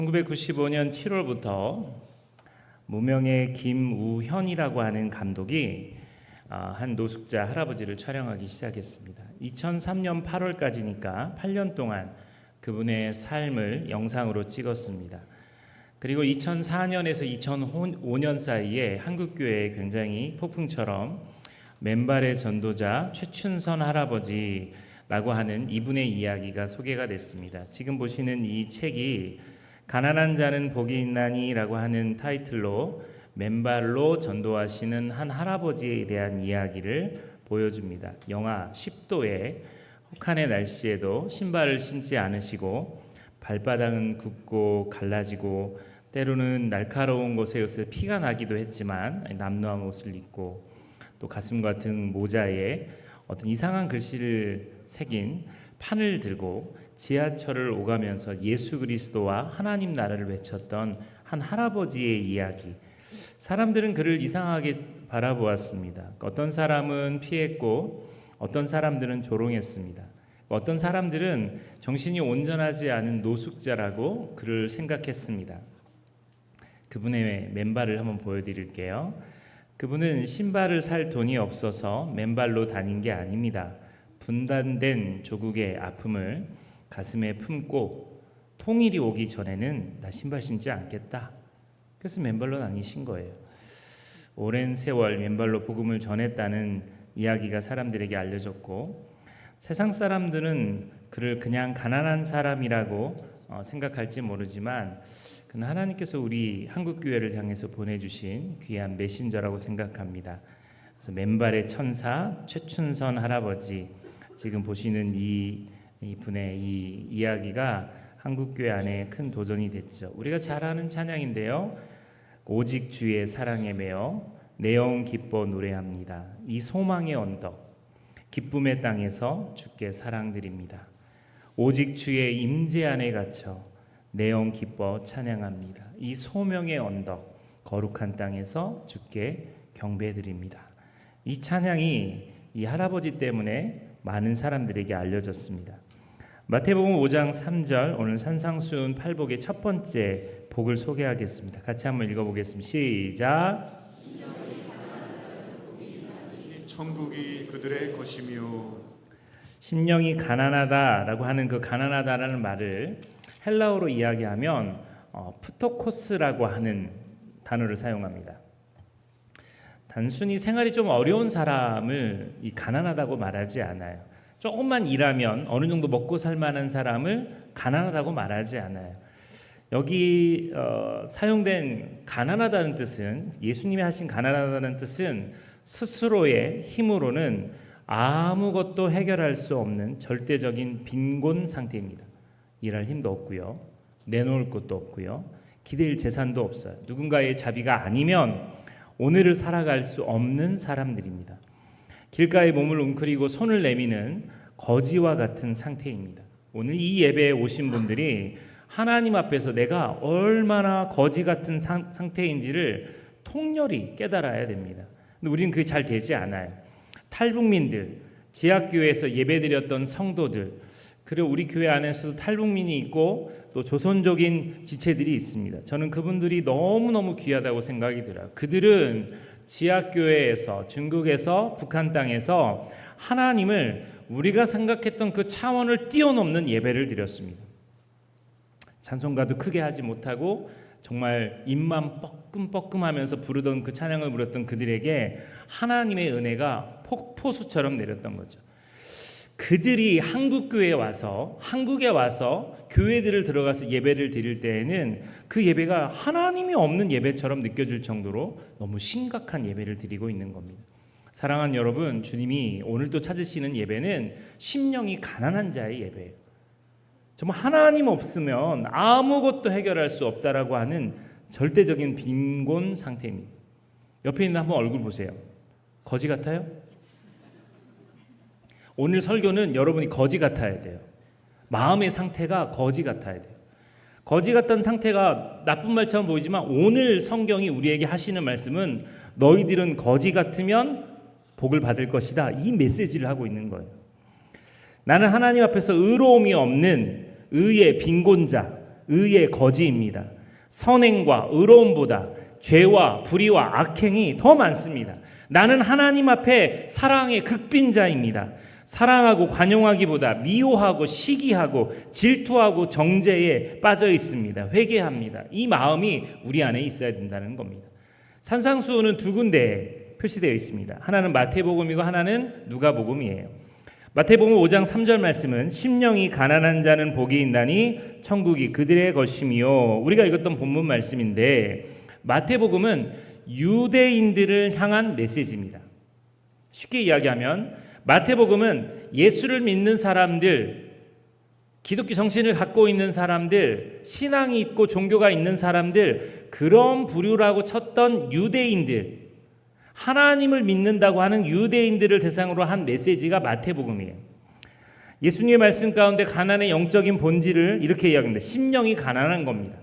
1995년 7월부터 무명의 김우현이라고 하는 감독이 한 노숙자 할아버지를 촬영하기 시작했습니다. 2003년 8월까지니까 8년 동안 그분의 삶을 영상으로 찍었습니다. 그리고 2004년에서 2005년 사이에 한국교회에 굉장히 폭풍처럼 맨발의 전도자 최춘선 할아버지라고 하는 이분의 이야기가 소개가 됐습니다. 지금 보시는 이 책이 가난한 자는 복이 있나니라고 하는 타이틀로 맨발로 전도하시는 한 할아버지에 대한 이야기를 보여줍니다. 영하 10도의 혹한의 날씨에도 신발을 신지 않으시고 발바닥은 굽고 갈라지고 때로는 날카로운 곳에서 피가 나기도 했지만 남루한 옷을 입고 또 가슴과 등 모자에 어떤 이상한 글씨를 새긴 판을 들고 지하철을 오가면서 예수 그리스도와 하나님 나라를 외쳤던 한 할아버지의 이야기. 사람들은 그를 이상하게 바라보았습니다. 어떤 사람은 피했고 어떤 사람들은 조롱했습니다. 어떤 사람들은 정신이 온전하지 않은 노숙자라고 그를 생각했습니다. 그분의 맨발을 한번 보여드릴게요. 그분은 신발을 살 돈이 없어서 맨발로 다닌 게 아닙니다. 분단된 조국의 아픔을 가슴에 품고 통일이 오기 전에는 나 신발 신지 않겠다. 그래서 맨발로 다니신 거예요. 오랜 세월 맨발로 복음을 전했다는 이야기가 사람들에게 알려졌고 세상 사람들은 그를 그냥 가난한 사람이라고 생각할지 모르지만 그는 하나님께서 우리 한국교회를 향해서 보내주신 귀한 메신저라고 생각합니다. 그래서 맨발의 천사 최춘선 할아버지, 지금 보시는 이 분의 이 이야기가 한국교회 안에 큰 도전이 됐죠. 우리가 잘 아는 찬양인데요. 오직 주의 사랑에 매여 내 영 기뻐 노래합니다. 이 소망의 언덕, 기쁨의 땅에서 주께 사랑드립니다. 오직 주의 임재 안에 갇혀 내 영 기뻐 찬양합니다. 이 소명의 언덕, 거룩한 땅에서 주께 경배드립니다. 이 찬양이 이 할아버지 때문에 많은 사람들에게 알려졌습니다. 마태복음 5장 3절, 오늘 산상수훈 8복의 첫 번째 복을 소개하겠습니다. 같이 한번 읽어보겠습니다. 시작. 천국이 그들의 것이며. 심령이 가난하다라고 하는 그 가난하다라는 말을 헬라어로 이야기하면 푸토코스라고 하는 단어를 사용합니다. 단순히 생활이 좀 어려운 사람을 이 가난하다고 말하지 않아요. 조금만 일하면 어느 정도 먹고 살 만한 사람을 가난하다고 말하지 않아요. 여기 사용된 가난하다는 뜻은, 예수님이 하신 가난하다는 뜻은 스스로의 힘으로는 아무것도 해결할 수 없는 절대적인 빈곤 상태입니다. 일할 힘도 없고요, 내놓을 것도 없고요, 기댈 재산도 없어요. 누군가의 자비가 아니면 오늘을 살아갈 수 없는 사람들입니다. 길가에 몸을 웅크리고 손을 내미는 거지와 같은 상태입니다. 오늘 이 예배에 오신 분들이 하나님 앞에서 내가 얼마나 거지 같은 상태인지를 통렬히 깨달아야 됩니다. 근데 우리는 그게 잘 되지 않아요. 탈북민들, 지하교회에서 예배드렸던 성도들, 그리고 우리 교회 안에서도 탈북민이 있고 또 조선족인 지체들이 있습니다. 저는 그분들이 너무너무 귀하다고 생각이 들어요. 그들은 지하교회에서, 중국에서, 북한 땅에서 하나님을 우리가 생각했던 그 차원을 뛰어넘는 예배를 드렸습니다. 찬송가도 크게 하지 못하고 정말 입만 뻐끔뻐끔하면서 부르던 그 찬양을 부렸던 그들에게 하나님의 은혜가 폭포수처럼 내렸던 거죠. 그들이 한국교회에 와서, 한국에 와서 교회들을 들어가서 예배를 드릴 때에는 그 예배가 하나님이 없는 예배처럼 느껴질 정도로 너무 심각한 예배를 드리고 있는 겁니다. 사랑하는 여러분, 주님이 오늘도 찾으시는 예배는 심령이 가난한 자의 예배예요. 정말 하나님 없으면 아무것도 해결할 수 없다라고 하는 절대적인 빈곤 상태입니다. 옆에 있는 한번 얼굴 보세요. 거지 같아요? 오늘 설교는 여러분이 거지 같아야 돼요. 마음의 상태가 거지 같아야 돼요. 거지 같다는 상태가 나쁜 말처럼 보이지만 오늘 성경이 우리에게 하시는 말씀은 너희들은 거지 같으면 복을 받을 것이다. 이 메시지를 하고 있는 거예요. 나는 하나님 앞에서 의로움이 없는 의의 빈곤자, 의의 거지입니다. 선행과 의로움보다 죄와 불의와 악행이 더 많습니다. 나는 하나님 앞에 사랑의 극빈자입니다. 사랑하고 관용하기보다 미워하고 시기하고 질투하고 정죄에 빠져 있습니다. 회개합니다. 이 마음이 우리 안에 있어야 된다는 겁니다. 산상수훈은 두 군데에 표시되어 있습니다. 하나는 마태복음이고 하나는 누가복음이에요. 마태복음 5장 3절 말씀은 심령이 가난한 자는 복이 있나니 천국이 그들의 것이며, 우리가 읽었던 본문 말씀인데 마태복음은 유대인들을 향한 메시지입니다. 쉽게 이야기하면 마태복음은 예수를 믿는 사람들, 기독교 정신을 갖고 있는 사람들, 신앙이 있고 종교가 있는 사람들, 그런 부류라고 쳤던 유대인들, 하나님을 믿는다고 하는 유대인들을 대상으로 한 메시지가 마태복음이에요. 예수님의 말씀 가운데 가난의 영적인 본질을 이렇게 이야기합니다. 심령이 가난한 겁니다.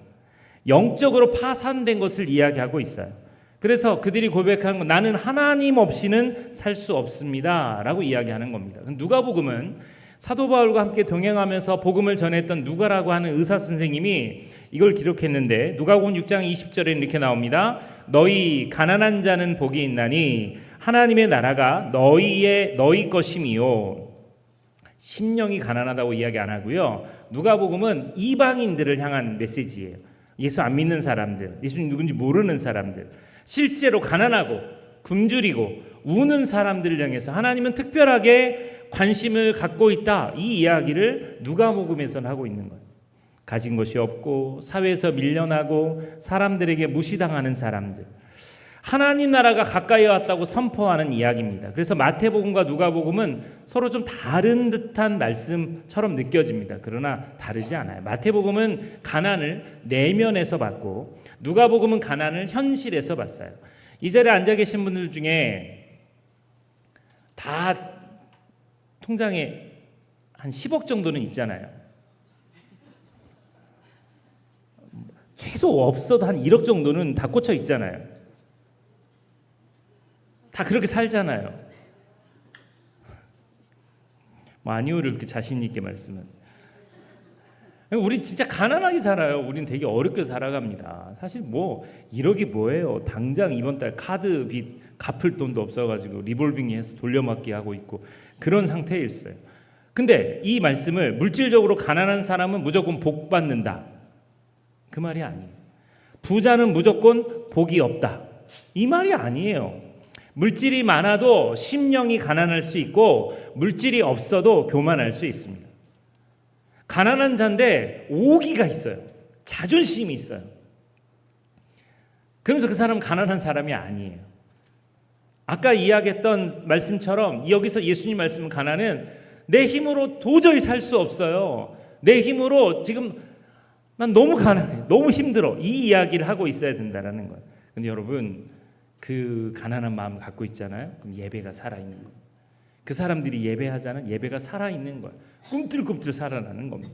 영적으로 파산된 것을 이야기하고 있어요. 그래서 그들이 고백하는 건 나는 하나님 없이는 살 수 없습니다 라고 이야기하는 겁니다. 누가복음은 사도 바울과 함께 동행하면서 복음을 전했던 누가라고 하는 의사 선생님이 이걸 기록했는데, 누가복음 6장 20절에 이렇게 나옵니다. 너희 가난한 자는 복이 있나니 하나님의 나라가 너희 것임이요. 심령이 가난하다고 이야기 안 하고요. 누가복음은 이방인들을 향한 메시지예요. 예수 안 믿는 사람들, 예수님 누군지 모르는 사람들, 실제로 가난하고 굶주리고 우는 사람들을 향해서 하나님은 특별하게 관심을 갖고 있다, 이 이야기를 누가복음에서는 하고 있는 거예요. 가진 것이 없고 사회에서 밀려나고 사람들에게 무시당하는 사람들, 하나님 나라가 가까이 왔다고 선포하는 이야기입니다. 그래서 마태복음과 누가복음은 서로 좀 다른 듯한 말씀처럼 느껴집니다. 그러나 다르지 않아요. 마태복음은 가난을 내면에서 봤고 누가복음은 가난을 현실에서 봤어요. 이 자리에 앉아 계신 분들 중에 다 통장에 한 10억 정도는 있잖아요. 최소 없어도 한 1억 정도는 다 꽂혀 있잖아요. 다 그렇게 살잖아요. 뭐 아니오를 그렇게 자신 있게 말씀하세요. 우리 진짜 가난하게 살아요. 우린 되게 어렵게 살아갑니다. 사실 뭐 1억이 뭐예요. 당장 이번 달 카드 빚 갚을 돈도 없어가지고 리볼빙해서 돌려막기 하고 있고 그런 상태에 있어요. 근데 이 말씀을 물질적으로 가난한 사람은 무조건 복 받는다, 그 말이 아니에요. 부자는 무조건 복이 없다, 이 말이 아니에요. 물질이 많아도 심령이 가난할 수 있고 물질이 없어도 교만할 수 있습니다. 가난한 자인데 오기가 있어요. 자존심이 있어요. 그러면서 그 사람은 가난한 사람이 아니에요. 아까 이야기했던 말씀처럼 여기서 예수님 말씀은 가난은 내 힘으로 도저히 살 수 없어요. 내 힘으로 지금 난 너무 가난해, 너무 힘들어, 이 이야기를 하고 있어야 된다는 거예요. 근데 여러분, 그 가난한 마음을 갖고 있잖아요. 그럼 예배가 살아있는 거예요. 그 사람들이 예배하자는 예배가 살아있는 거예요. 꿈틀꿈틀 살아나는 겁니다.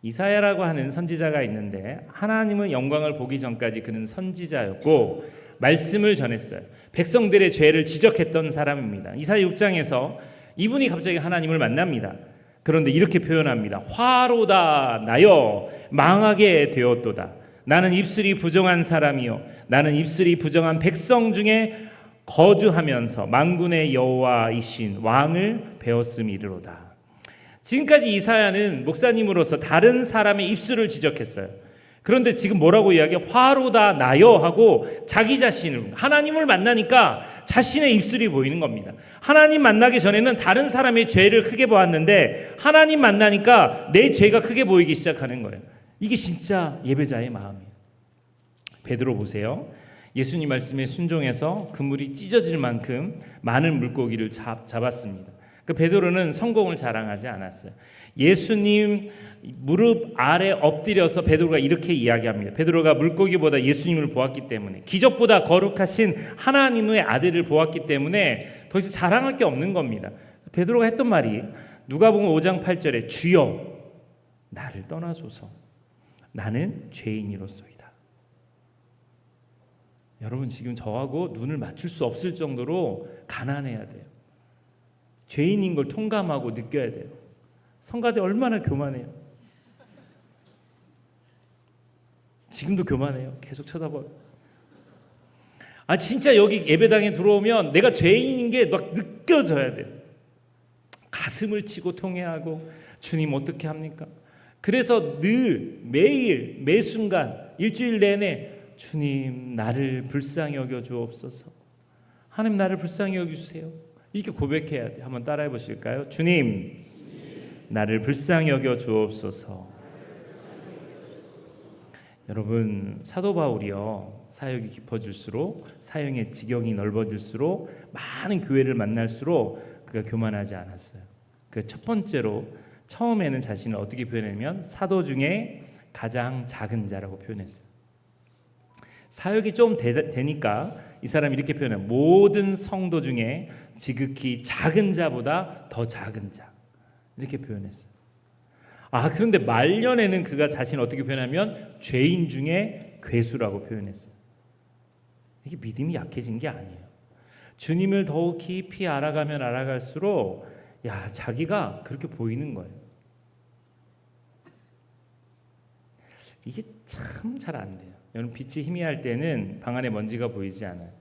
이사야라고 하는 선지자가 있는데 하나님의 영광을 보기 전까지 그는 선지자였고 말씀을 전했어요. 백성들의 죄를 지적했던 사람입니다. 이사야 6장에서 이분이 갑자기 하나님을 만납니다. 그런데 이렇게 표현합니다. 화로다 나여 망하게 되었도다. 나는 입술이 부정한 사람이요 나는 입술이 부정한 백성 중에 거주하면서 만군의 여호와이신 왕을 배웠음이로다. 지금까지 이사야는 목사님으로서 다른 사람의 입술을 지적했어요. 그런데 지금 뭐라고 이야기해? 화로다 나여 하고 자기 자신을, 하나님을 만나니까 자신의 입술이 보이는 겁니다. 하나님 만나기 전에는 다른 사람의 죄를 크게 보았는데 하나님 만나니까 내 죄가 크게 보이기 시작하는 거예요. 이게 진짜 예배자의 마음이에요. 베드로 보세요. 예수님 말씀에 순종해서 그물이 찢어질 만큼 많은 물고기를 잡았습니다. 그 베드로는 성공을 자랑하지 않았어요. 예수님 무릎 아래 엎드려서 베드로가 이렇게 이야기합니다. 베드로가 물고기보다 예수님을 보았기 때문에, 기적보다 거룩하신 하나님의 아들을 보았기 때문에 더 이상 자랑할 게 없는 겁니다. 베드로가 했던 말이 누가복음 5장 8절에 주여 나를 떠나소서 나는 죄인이로소이다. 여러분, 지금 저하고 눈을 맞출 수 없을 정도로 가난해야 돼요. 죄인인 걸 통감하고 느껴야 돼요. 성가대 얼마나 교만해요. 지금도 교만해요. 계속 쳐다봐요. 진짜 여기 예배당에 들어오면 내가 죄인인 게 막 느껴져야 돼요. 가슴을 치고 통회하고 주님 어떻게 합니까? 그래서 늘 매일 매 순간 일주일 내내 주님 나를 불쌍히 여겨 주옵소서. 하나님 나를 불쌍히 여겨 주세요. 이렇게 고백해야 돼. 한번 따라해 보실까요? 주님 나를 불쌍히 여겨 주옵소서. 여러분 사도 바울이요 사역이 깊어질수록 사역의 지경이 넓어질수록 많은 교회를 만날수록 그가 교만하지 않았어요. 그 첫 번째로 처음에는 자신을 어떻게 표현하냐면 사도 중에 가장 작은 자라고 표현했어요. 사역이 좀 되니까 이 사람이 이렇게 표현해요. 모든 성도 중에 지극히 작은 자보다 더 작은 자 이렇게 표현했어요. 그런데 말년에는 그가 자신을 어떻게 표현하면 죄인 중에 괴수라고 표현했어요. 이게 믿음이 약해진 게 아니에요. 주님을 더욱 깊이 알아가면 알아갈수록 자기가 그렇게 보이는 거예요. 이게 참 잘 안 돼요. 여러분 빛이 희미할 때는 방 안에 먼지가 보이지 않아요.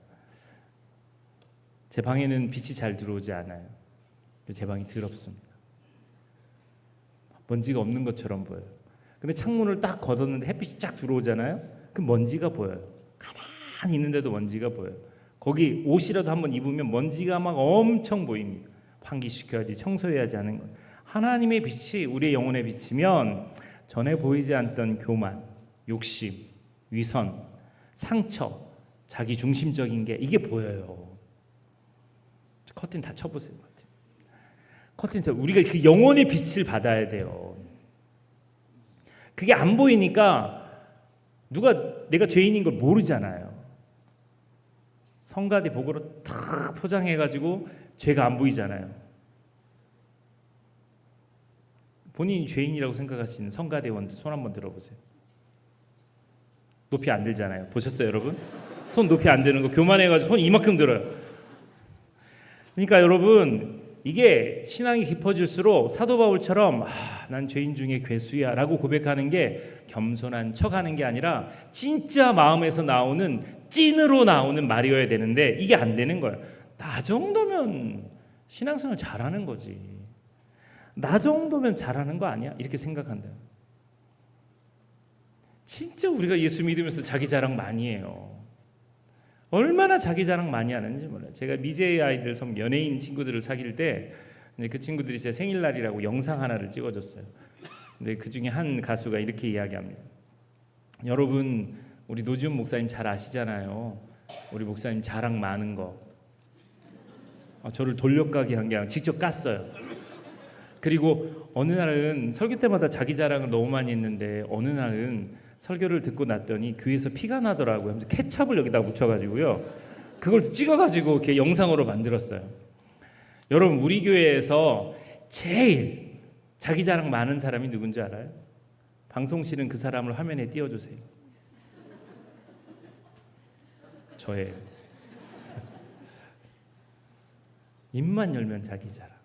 제 방에는 빛이 잘 들어오지 않아요. 제 방이 더럽습니다. 먼지가 없는 것처럼 보여요. 근데 창문을 딱 걷었는데 햇빛이 쫙 들어오잖아요. 그 먼지가 보여요. 가만히 있는데도 먼지가 보여요. 거기 옷이라도 한번 입으면 먼지가 막 엄청 보입니다. 환기시켜야지 청소해야지 하는 것. 하나님의 빛이 우리의 영혼에 비치면 전에 보이지 않던 교만, 욕심, 위선, 상처, 자기 중심적인 게 이게 보여요. 커튼 다 쳐보세요. 커튼에서 우리가 그 영혼의 빛을 받아야 돼요. 그게 안 보이니까 누가 내가 죄인인 걸 모르잖아요. 성가대 복으로 탁 포장해가지고 죄가 안 보이잖아요. 본인이 죄인이라고 생각하시는 성가대원들 손 한번 들어보세요. 높이 안 들잖아요. 보셨어요, 여러분? 손 높이 안 드는 거 교만해가지고 손 이만큼 들어요. 그러니까 여러분 이게 신앙이 깊어질수록 사도 바울처럼 난 죄인 중에 괴수야 라고 고백하는 게 겸손한 척하는 게 아니라 진짜 마음에서 나오는 찐으로 나오는 말이어야 되는데 이게 안 되는 거예요. 나 정도면 신앙생활 잘하는 거지. 나 정도면 잘하는 거 아니야? 이렇게 생각한다. 진짜 우리가 예수 믿으면서 자기 자랑 많이 해요. 얼마나 자기 자랑 많이 하는지 몰라요. 제가 미제 아이들 연예인 친구들을 사귈 때 그 친구들이 제 생일날이라고 영상 하나를 찍어줬어요. 근데 그 중에 한 가수가 이렇게 이야기합니다. 여러분 우리 노지훈 목사님 잘 아시잖아요. 우리 목사님 자랑 많은 거. 저를 돌려가게 한 게 아니라 직접 깠어요. 그리고 어느 날은 설교 때마다 자기 자랑을 너무 많이 했는데 어느 날은 설교를 듣고 났더니 귀에서 피가 나더라고요. 하면서 케찹을 여기다 묻혀가지고요. 그걸 찍어가지고 이렇게 영상으로 만들었어요. 여러분 우리 교회에서 제일 자기 자랑 많은 사람이 누군지 알아요? 방송실은 그 사람을 화면에 띄워주세요. 저예요. 입만 열면 자기 자랑.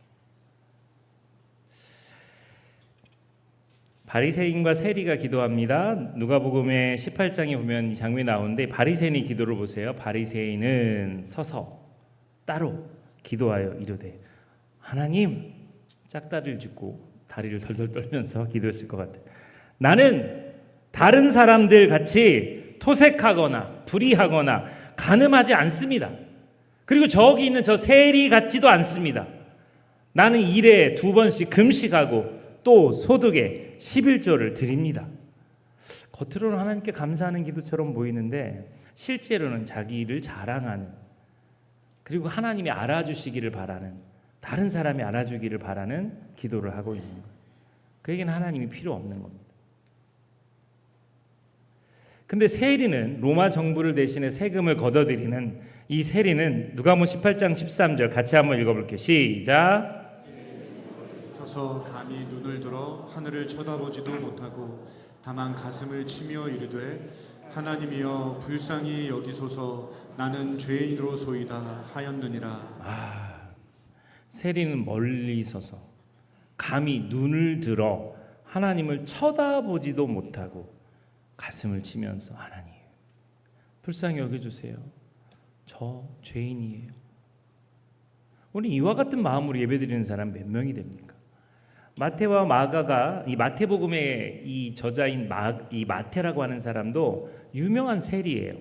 바리새인과 세리가 기도합니다. 누가복음의 18장에 보면 이 장면이 나오는데 바리새인의 기도를 보세요. 바리새인은 서서 따로 기도하여 이르되 하나님 짝다리를 짚고 다리를 덜덜 떨면서 기도했을 것 같아요. 나는 다른 사람들 같이 토색하거나 불의하거나 간음하지 않습니다. 그리고 저기 있는 저 세리 같지도 않습니다. 나는 일에 2번씩 금식하고 또 소득에 11조를 드립니다. 겉으로는 하나님께 감사하는 기도처럼 보이는데 실제로는 자기 일을 자랑하는, 그리고 하나님이 알아주시기를 바라는, 다른 사람이 알아주기를 바라는 기도를 하고 있는 거예요. 그에게는 하나님이 필요 없는 겁니다. 근데 세리는 로마 정부를 대신해 세금을 걷어들이는 이 세리는 누가복음 18장 13절 같이 한번 읽어볼게요. 시작. 서서 감히 눈을 들어 하늘을 쳐다보지도 못하고 다만 가슴을 치며 이르되 하나님이여 불쌍히 여기소서 나는 죄인으로소이다 하였느니라. 세리는 멀리 서서 감히 눈을 들어 하나님을 쳐다보지도 못하고 가슴을 치면서 하나님 불쌍히 여겨주세요. 저 죄인이에요. 오늘 이와 같은 마음으로 예배드리는 사람 몇 명이 됩니까? 마태와 마가가 이 마태복음의 이 저자인 이 마태라고 하는 사람도 유명한 세리예요.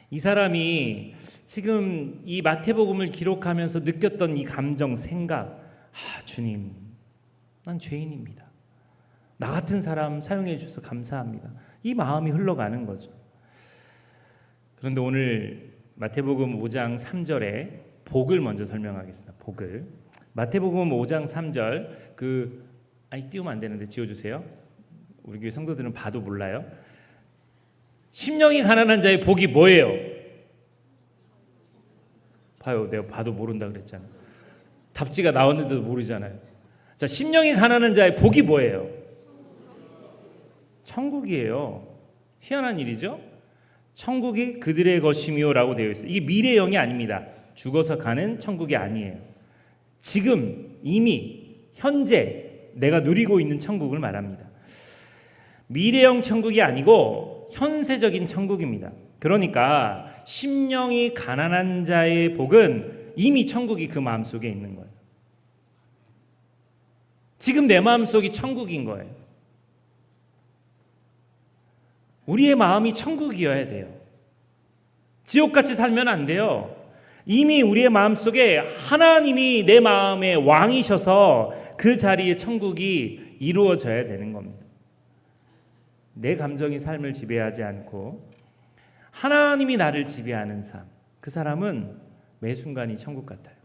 이 사람이 지금 이 마태복음을 기록하면서 느꼈던 이 감정, 생각, 주님, 난 죄인입니다. 나 같은 사람 사용해 주셔서 감사합니다. 이 마음이 흘러가는 거죠. 그런데 오늘 마태복음 5장 3절에 복을 먼저 설명하겠습니다. 복을. 마태복음 5장 3절 띄우면 안 되는데 지워주세요. 우리 교회 성도들은 봐도 몰라요. 심령이 가난한 자의 복이 뭐예요? 봐요. 내가 봐도 모른다 그랬잖아요. 답지가 나왔는데도 모르잖아요. 자, 심령이 가난한 자의 복이 뭐예요? 천국이에요. 희한한 일이죠? 천국이 그들의 것이며라고 되어 있어요. 이게 미래형이 아닙니다. 죽어서 가는 천국이 아니에요. 지금 이미 현재 내가 누리고 있는 천국을 말합니다. 미래형 천국이 아니고 현세적인 천국입니다. 그러니까 심령이 가난한 자의 복은 이미 천국이 그 마음속에 있는 거예요. 지금 내 마음속이 천국인 거예요. 우리의 마음이 천국이어야 돼요. 지옥같이 살면 안 돼요. 이미 우리의 마음속에 하나님이 내 마음의 왕이셔서 그 자리에 천국이 이루어져야 되는 겁니다. 내 감정이 삶을 지배하지 않고 하나님이 나를 지배하는 삶, 그 사람은 매 순간이 천국 같아요.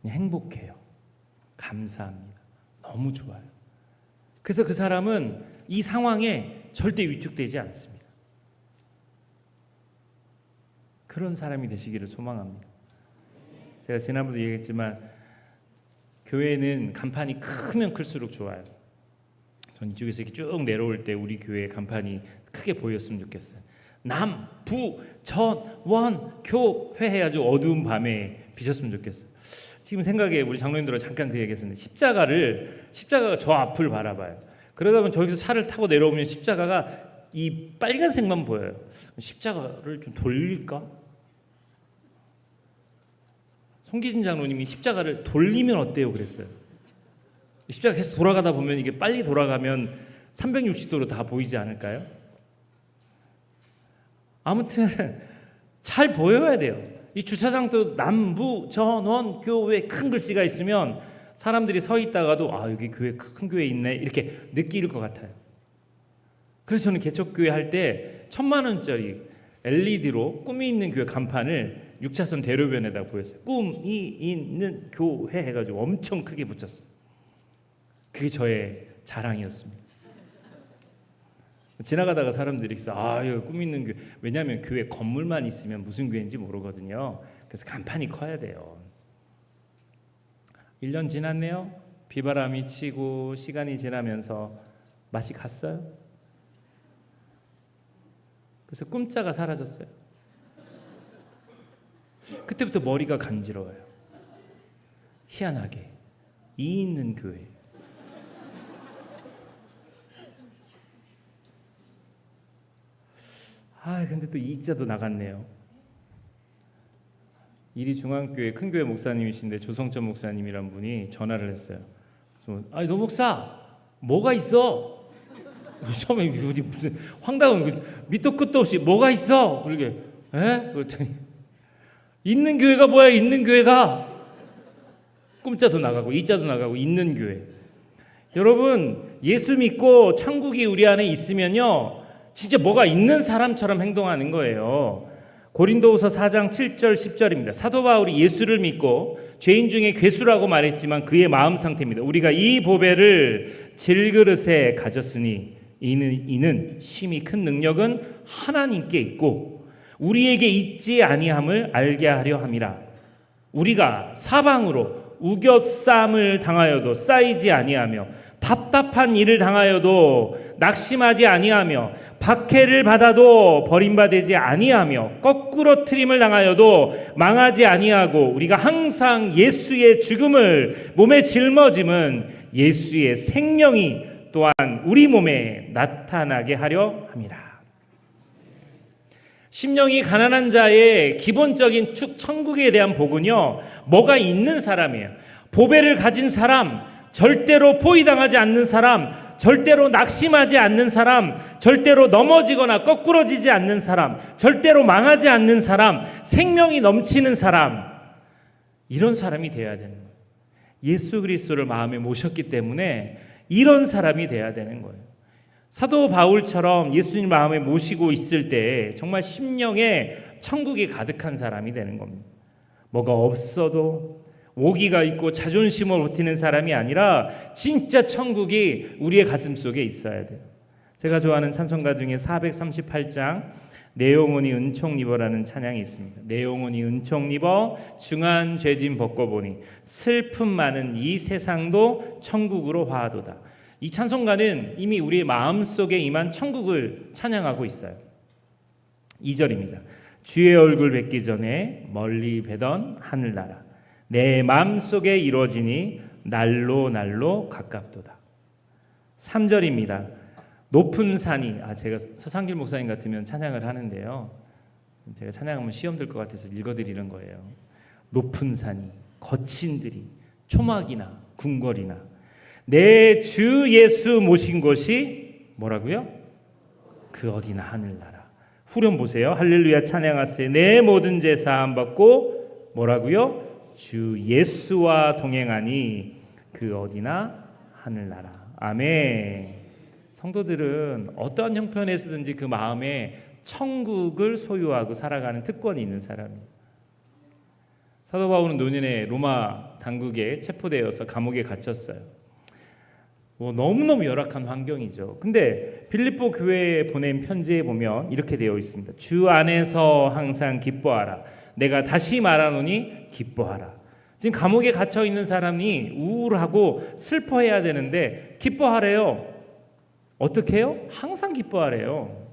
행복해요. 감사합니다. 너무 좋아요. 그래서 그 사람은 이 상황에 절대 위축되지 않습니다. 그런 사람이 되시기를 소망합니다. 제가 지난번도 얘기했지만 교회는 간판이 크면 클수록 좋아요. 전 이쪽에서 이렇게 쭉 내려올 때 우리 교회 간판이 크게 보였으면 좋겠어요. 남, 부, 전, 원, 교, 회 해가지고 어두운 밤에 비쳤으면 좋겠어요. 지금 생각에 우리 장로님들하고 잠깐 그 얘기했었는데 십자가가 저 앞을 바라봐요. 그러다 보면 저기서 차를 타고 내려오면 십자가가 이 빨간색만 보여요. 십자가를 좀 돌릴까? 송기진 장로님이 십자가를 돌리면 어때요? 그랬어요. 십자가 계속 돌아가다 보면 이게 빨리 돌아가면 360도로 다 보이지 않을까요? 아무튼 잘 보여야 돼요. 이 주차장도 남부 전원 교회 큰 글씨가 있으면 사람들이 서 있다가도 여기 교회 큰 교회 있네 이렇게 느낄 것 같아요. 그래서 저는 개척교회 할 때 1,000만 원짜리 LED로 꿈이 있는 교회 간판을 6차선 대로변에다 보였어요. 꿈이 있는 교회 해가지고 엄청 크게 붙였어요. 그게 저의 자랑이었습니다. 지나가다가 사람들이 여기 꿈 있는 교회. 왜냐하면 교회 건물만 있으면 무슨 교회인지 모르거든요. 그래서 간판이 커야 돼요. 1년 지났네요. 비바람이 치고 시간이 지나면서 맛이 갔어요. 그래서 꿈자가 사라졌어요. 그때부터 머리가 간지러워요. 희한하게 이 있는 교회. 근데 또 이자도 나갔네요. 이리 중앙교회 큰 교회 목사님이신데 조성천 목사님이란 분이 전화를 했어요. 노 목사 뭐가 있어? 처음에 무슨 황당한 밑도 끝도 없이 뭐가 있어? 그러게 그랬더니 있는 교회가 뭐야? 있는 교회가 꿈자도 나가고 이자도 나가고 있는 교회. 여러분 예수 믿고 천국이 우리 안에 있으면요 진짜 뭐가 있는 사람처럼 행동하는 거예요. 고린도후서 4장 7절 10절입니다. 사도 바울이 예수를 믿고 죄인 중에 괴수라고 말했지만 그의 마음 상태입니다. 우리가 이 보배를 질그릇에 가졌으니 이는 심히 큰 능력은 하나님께 있고 우리에게 있지 아니함을 알게 하려 함이라. 우리가 사방으로 우겨쌈을 당하여도 쌓이지 아니하며 답답한 일을 당하여도 낙심하지 아니하며 박해를 받아도 버림받지 아니하며 거꾸로 트림을 당하여도 망하지 아니하고 우리가 항상 예수의 죽음을 몸에 짊어짐은 예수의 생명이 또한 우리 몸에 나타나게 하려 함이라. 심령이 가난한 자의 기본적인 천국에 대한 복은요, 뭐가 있는 사람이에요. 보배를 가진 사람, 절대로 포위당하지 않는 사람, 절대로 낙심하지 않는 사람, 절대로 넘어지거나 거꾸러지지 않는 사람, 절대로 망하지 않는 사람, 생명이 넘치는 사람, 이런 사람이 되어야 되는 거예요. 예수 그리스도를 마음에 모셨기 때문에 이런 사람이 되어야 되는 거예요. 사도 바울처럼 예수님 마음에 모시고 있을 때 정말 심령에 천국이 가득한 사람이 되는 겁니다. 뭐가 없어도 오기가 있고 자존심을 버티는 사람이 아니라 진짜 천국이 우리의 가슴 속에 있어야 돼요. 제가 좋아하는 찬송가 중에 438장 내 영혼이 은총 입어라는 찬양이 있습니다. 내 영혼이 은총 입어 중한 죄짐 벗고보니 슬픔 많은 이 세상도 천국으로 화하도다. 이 찬송가는 이미 우리의 마음속에 임한 천국을 찬양하고 있어요. 2절입니다. 주의 얼굴 뵙기 전에 멀리 뵈던 하늘나라 내 마음속에 이루어지니 날로 날로 가깝도다. 3절입니다. 높은 산이, 제가 서상길 목사님 같으면 찬양을 하는데요, 제가 찬양하면 시험 들 것 같아서 읽어드리는 거예요. 높은 산이, 거친 들이, 초막이나 궁궐이나 내 주 예수 모신 곳이 뭐라고요? 그 어디나 하늘나라. 후렴 보세요. 할렐루야 찬양하세. 내 모든 죄 사함 받고 뭐라고요? 주 예수와 동행하니 그 어디나 하늘나라. 아멘. 성도들은 어떤 형편에서든지 그 마음에 천국을 소유하고 살아가는 특권이 있는 사람입니다. 사도 바울은 노년에 로마 당국에 체포되어서 감옥에 갇혔어요. 너무너무 열악한 환경이죠. 근데 빌립보 교회에 보낸 편지에 보면 이렇게 되어 있습니다. 주 안에서 항상 기뻐하라. 내가 다시 말하노니 기뻐하라. 지금 감옥에 갇혀 있는 사람이 우울하고 슬퍼해야 되는데 기뻐하래요. 어떻게 해요? 항상 기뻐하래요.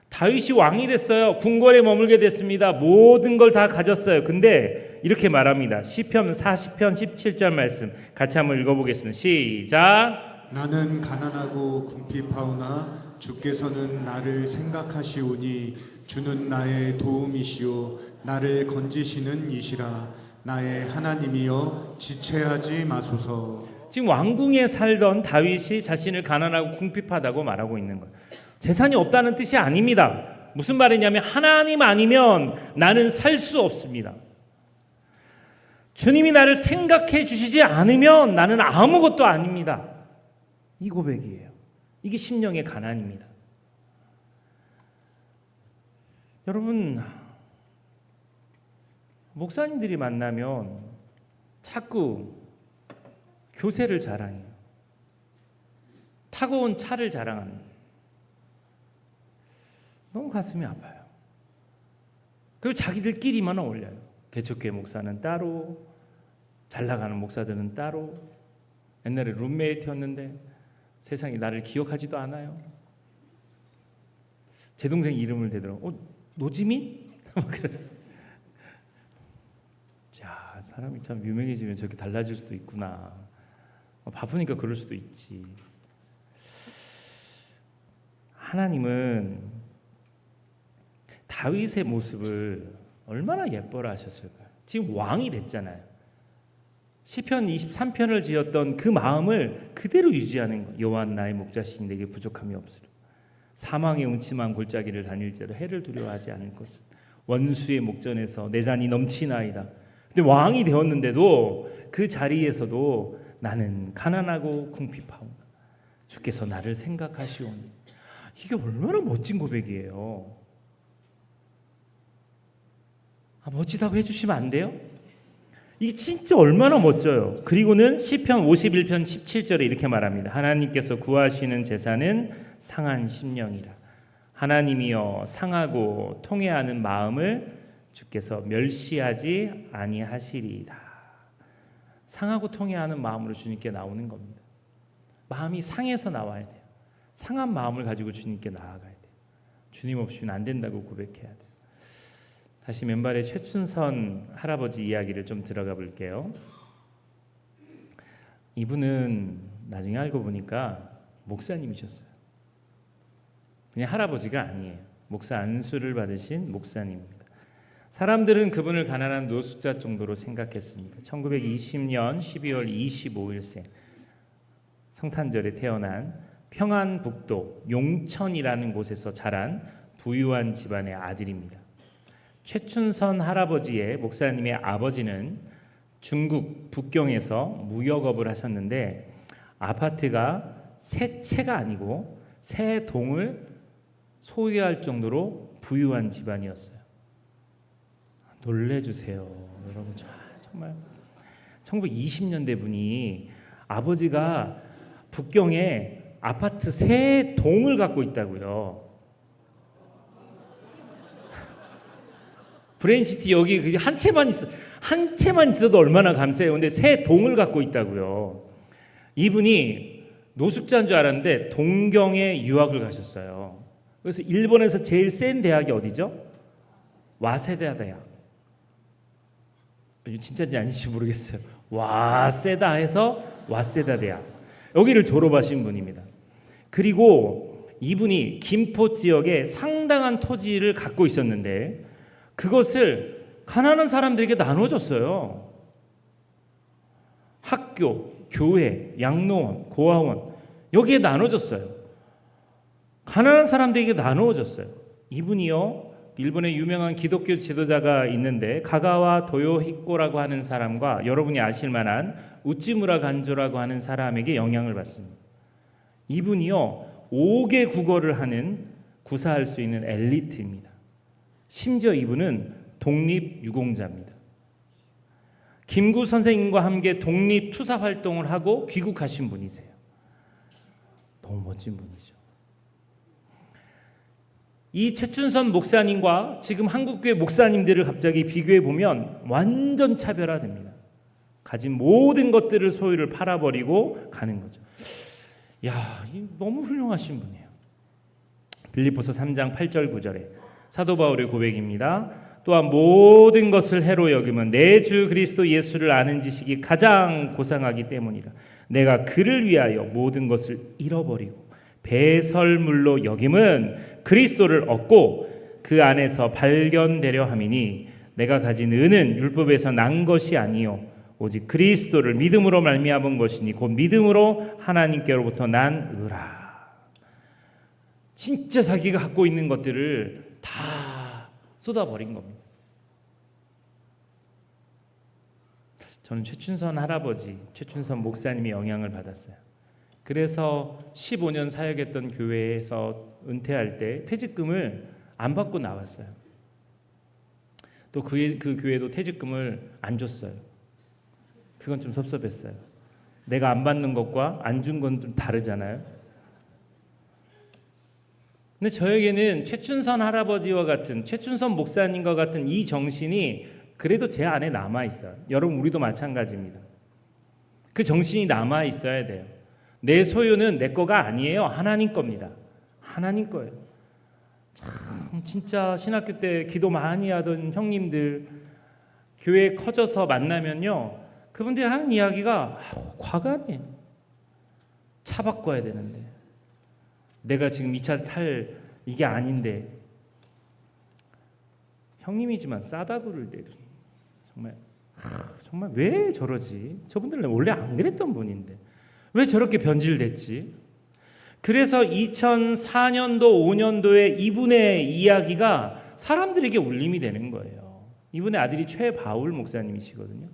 다윗이 왕이 됐어요. 궁궐에 머물게 됐습니다. 모든 걸 다 가졌어요. 근데 이렇게 말합니다. 시편 40편 17절 말씀 같이 한번 읽어보겠습니다. 시작. 나는 가난하고 궁핍하오나 주께서는 나를 생각하시오니 주는 나의 도움이시오 나를 건지시는 이시라 나의 하나님이여 지체하지 마소서. 지금 왕궁에 살던 다윗이 자신을 가난하고 궁핍하다고 말하고 있는 거예요. 재산이 없다는 뜻이 아닙니다. 무슨 말이냐면 하나님 아니면 나는 살 수 없습니다. 주님이 나를 생각해 주시지 않으면 나는 아무것도 아닙니다. 이 고백이에요. 이게 심령의 가난입니다. 여러분, 목사님들이 만나면 자꾸 교세를 자랑해요. 타고 온 차를 자랑합니다. 너무 가슴이 아파요. 그리고 자기들끼리만 어울려요. 개척교회 목사는 따로, 잘 나가는 목사들은 따로. 옛날에 룸메이트였는데 세상에 나를 기억하지도 않아요. 제 동생 이름을 대더라고. 노지민? 그래서 야, 사람이 참 유명해지면 저렇게 달라질 수도 있구나. 바쁘니까 그럴 수도 있지. 하나님은 다윗의 모습을 얼마나 예뻐라 하셨을까요? 지금 왕이 됐잖아요. 시편 23편을 지었던 그 마음을 그대로 유지하는 거예요. 여호와는 나의 목자시니 내게 부족함이 없으리라. 사망의 음침한 골짜기를 다닐지라도 해를 두려워하지 않을 것은 원수의 목전에서 내 잔이 넘치나이다. 근데 왕이 되었는데도 그 자리에서도 나는 가난하고 궁핍하오나 주께서 나를 생각하시오니. 이게 얼마나 멋진 고백이에요. 멋지다고 해주시면 안 돼요? 이게 진짜 얼마나 멋져요. 그리고는 시편 51편 17절에 이렇게 말합니다. 하나님께서 구하시는 제사는 상한 심령이라. 하나님이여 상하고 통회하는 마음을 주께서 멸시하지 아니하시리이다. 상하고 통회하는 마음으로 주님께 나오는 겁니다. 마음이 상해서 나와야 돼요. 상한 마음을 가지고 주님께 나아가야 돼요. 주님 없이는 안 된다고 고백해야 돼요. 다시 맨발의 최춘선 할아버지 이야기를 좀 들어가 볼게요. 이분은 나중에 알고 보니까 목사님이셨어요. 그냥 할아버지가 아니에요. 목사 안수를 받으신 목사님입니다. 사람들은 그분을 가난한 노숙자 정도로 생각했습니다. 1920년 12월 25일생 성탄절에 태어난 평안북도 용천이라는 곳에서 자란 부유한 집안의 아들입니다. 최춘선 할아버지의 목사님의 아버지는 중국 북경에서 무역업을 하셨는데 아파트가 세 채가 아니고 세 동을 소유할 정도로 부유한 집안이었어요. 놀래주세요, 여러분. 정말 1920년대 분이 아버지가 북경에 아파트 세 동을 갖고 있다고요. 브레인시티 여기 한 채만 있어도 얼마나 감사해요. 근데 세 동을 갖고 있다고요. 이분이 노숙자인 줄 알았는데 동경에 유학을 가셨어요. 그래서 일본에서 제일 센 대학이 어디죠? 와세다 대학. 진짜인지 아닌지 모르겠어요. 와세다 해서 와세다 대학. 여기를 졸업하신 분입니다. 그리고 이분이 김포 지역에 상당한 토지를 갖고 있었는데 그것을 가난한 사람들에게 나눠줬어요. 학교, 교회, 양로원, 고아원 여기에 나눠줬어요. 가난한 사람들에게 나누어졌어요. 이분이요, 일본의 유명한 기독교 지도자가 있는데 가가와 도요히코라고 하는 사람과 여러분이 아실 만한 우찌무라 간조라고 하는 사람에게 영향을 받습니다. 이분이요 5개 국어를 하는 구사할 수 있는 엘리트입니다. 심지어 이분은 독립유공자입니다. 김구 선생님과 함께 독립투사 활동을 하고 귀국하신 분이세요. 너무 멋진 분이죠. 이 최춘선 목사님과 지금 한국교회 목사님들을 갑자기 비교해 보면 완전 차별화됩니다. 가진 모든 것들을 소유를 팔아버리고 가는 거죠. 야, 너무 훌륭하신 분이에요. 빌립보서 3장 8절 9절에 사도 바울의 고백입니다. 또한 모든 것을 해로 여기면 내 주 그리스도 예수를 아는 지식이 가장 고상하기 때문이라. 내가 그를 위하여 모든 것을 잃어버리고 배설물로 여김은 그리스도를 얻고 그 안에서 발견되려 함이니 내가 가진 은은 율법에서 난 것이 아니요 오직 그리스도를 믿음으로 말미암은 것이니 곧 믿음으로 하나님께로부터 난 의라. 진짜 자기가 갖고 있는 것들을 다 쏟아버린 겁니다. 저는 최춘선 할아버지, 최춘선 목사님의 영향을 받았어요. 그래서 15년 사역했던 교회에서 은퇴할 때 퇴직금을 안 받고 나왔어요. 또 그 교회도 퇴직금을 안 줬어요. 그건 좀 섭섭했어요. 내가 안 받는 것과 안 준 건 좀 다르잖아요. 근데 저에게는 최춘선 할아버지와 같은, 최춘선 목사님과 같은 이 정신이 그래도 제 안에 남아 있어요. 여러분, 우리도 마찬가지입니다. 그 정신이 남아 있어야 돼요. 내 소유는 내 거가 아니에요. 하나님 겁니다. 하나님 거예요. 참 진짜 신학교 때 기도 많이 하던 형님들 교회 커져서 만나면요, 그분들이 하는 이야기가 과간이에요. 차 바꿔야 되는데, 내가 지금 이 차 살 이게 아닌데, 형님이지만 싸다구를 내더니 정말 왜 저러지? 저분들은 원래 안 그랬던 분인데 왜 저렇게 변질됐지? 그래서 2004년도 5년도에 이분의 이야기가 사람들에게 울림이 되는 거예요. 이분의 아들이 최바울 목사님이시거든요.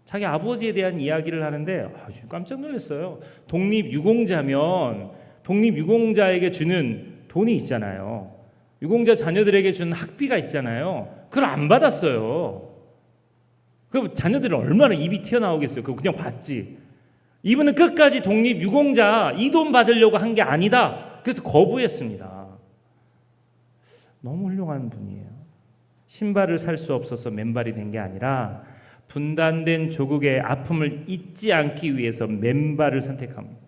자기 아버지에 대한 이야기를 하는데 깜짝 놀랐어요. 독립유공자면 독립유공자에게 주는 돈이 있잖아요. 유공자 자녀들에게 주는 학비가 있잖아요. 그걸 안 받았어요. 그 자녀들은 얼마나 입이 튀어나오겠어요. 그거 그냥 받지. 이분은 끝까지 독립유공자 이 돈 받으려고 한 게 아니다. 그래서 거부했습니다. 너무 훌륭한 분이에요. 신발을 살 수 없어서 맨발이 된 게 아니라 분단된 조국의 아픔을 잊지 않기 위해서 맨발을 선택합니다.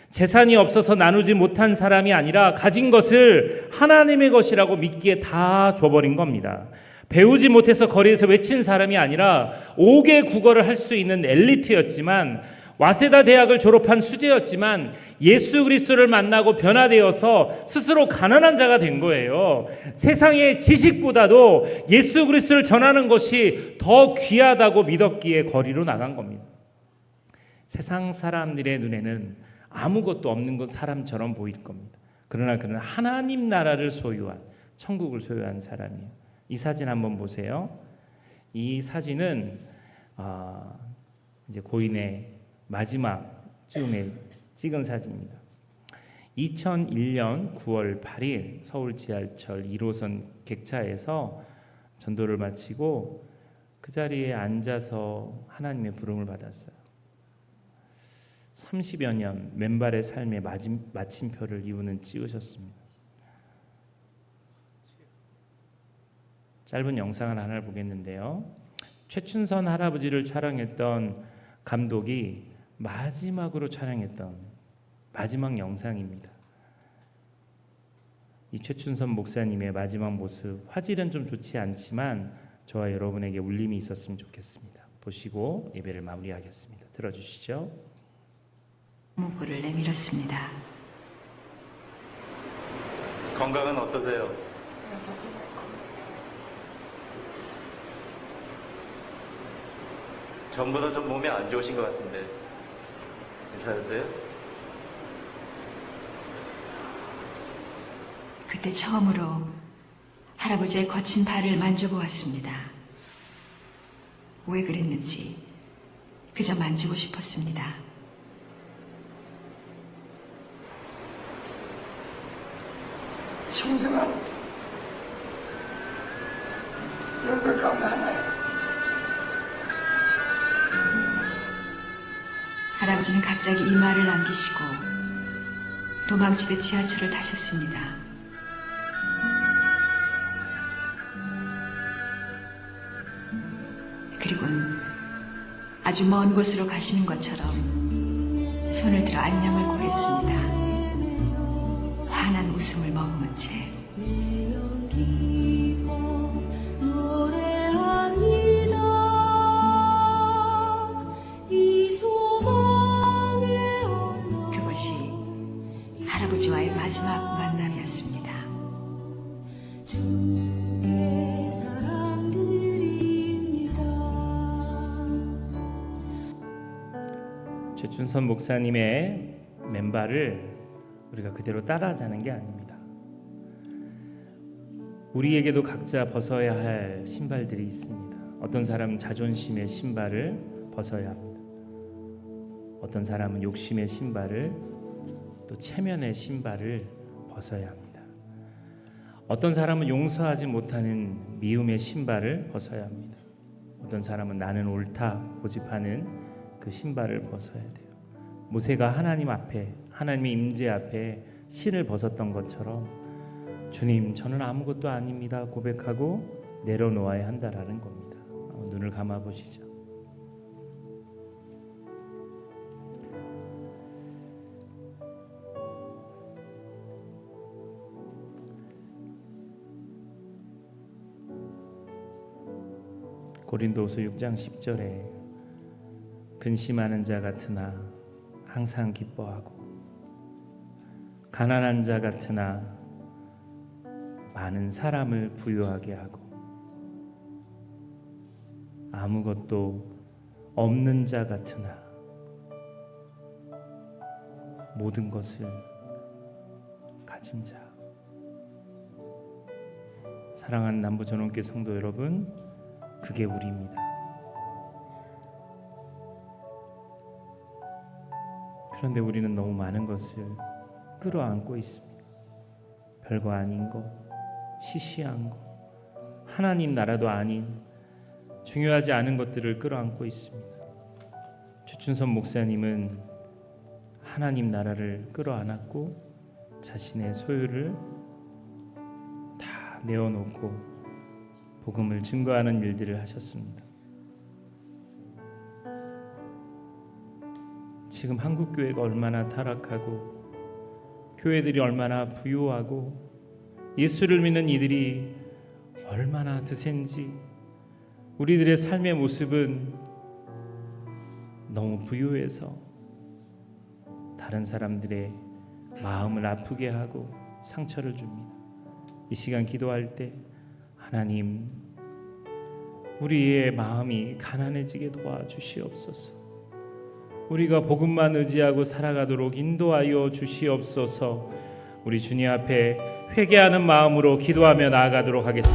재산이 없어서 나누지 못한 사람이 아니라 가진 것을 하나님의 것이라고 믿기에 다 줘버린 겁니다. 배우지 못해서 거리에서 외친 사람이 아니라 5개 국어를 할 수 있는 엘리트였지만 와세다 대학을 졸업한 수재였지만 예수 그리스도를 만나고 변화되어서 스스로 가난한 자가 된 거예요. 세상의 지식보다도 예수 그리스도를 전하는 것이 더 귀하다고 믿었기에 거리로 나간 겁니다. 세상 사람들의 눈에는 아무것도 없는 것 사람처럼 보일 겁니다. 그러나 그는 하나님 나라를 소유한, 천국을 소유한 사람이에요. 이 사진 한번 보세요. 이 사진은 이제 고인의 마지막 쯤에 찍은 사진입니다. 2001년 9월 8일 서울 지하철 1호선 객차에서 전도를 마치고 그 자리에 앉아서 하나님의 부름을 받았어요. 30여 년 맨발의 삶의 마침표를 이유는 찍으셨습니다. 짧은 영상을 하나를 보겠는데요. 최춘선 할아버지를 촬영했던 감독이 마지막으로 촬영했던 마지막 영상입니다. 이 최춘선 목사님의 마지막 모습, 화질은 좀 좋지 않지만 저와 여러분에게 울림이 있었으면 좋겠습니다. 보시고 예배를 마무리하겠습니다. 들어주시죠. 문구를 내밀었습니다. 건강은 어떠세요? 전보다 좀 몸이 안 좋으신 것 같은데 괜찮으세요? 그때 처음으로 할아버지의 거친 발을 만져보았습니다. 왜 그랬는지 그저 만지고 싶었습니다. 충성한 여기 건강하나요? 할아버지는 갑자기 이 말을 남기시고 도망치듯 지하철을 타셨습니다. 그리고는 아주 먼 곳으로 가시는 것처럼 손을 들어 안녕을 고했습니다. 환한 웃음을 머금은 채. 그것이 할아버지와의 마지막 만남이었습니다. 최춘선 목사님의 맨발을 우리가 그대로 따라하자는 게 아닙니다. 우리에게도 각자 벗어야 할 신발들이 있습니다. 어떤 사람은 자존심의 신발을 벗어야 합니다. 어떤 사람은 욕심의 신발을, 또 체면의 신발을 벗어야 합니다. 어떤 사람은 용서하지 못하는 미움의 신발을 벗어야 합니다. 어떤 사람은 나는 옳다 고집하는 그 신발을 벗어야 돼요. 모세가 하나님 앞에, 하나님의 임재 앞에 신을 벗었던 것처럼 주님, 저는 아무것도 아닙니다 고백하고 내려놓아야 한다라는 겁니다. 눈을 감아 보시죠. 고린도후서 6장 10절에 근심하는 자 같으나 항상 기뻐하고 가난한 자 같으나 많은 사람을 부유하게 하고 아무것도 없는 자 같으나 모든 것을 가진 자. 사랑하는 남부전원교회 성도 여러분, 그게 우리입니다. 그런데 우리는 너무 많은 것을 끌어안고 있습니다. 별거 아닌 것, 시시한 것, 하나님 나라도 아닌 중요하지 않은 것들을 끌어안고 있습니다. 최춘선 목사님은 하나님 나라를 끌어안았고 자신의 소유를 다 내어놓고 복음을 증거하는 일들을 하셨습니다. 지금 한국 교회가 얼마나 타락하고 교회들이 얼마나 부유하고 예수를 믿는 이들이 얼마나 드센지, 우리들의 삶의 모습은 너무 부유해서 다른 사람들의 마음을 아프게 하고 상처를 줍니다. 이 시간 기도할 때 하나님, 우리의 마음이 가난해지게 도와주시옵소서. 우리가 복음만 의지하고 살아가도록 인도하여 주시옵소서. 우리 주님 앞에 회개하는 마음으로 기도하며 나아가도록 하겠습니다.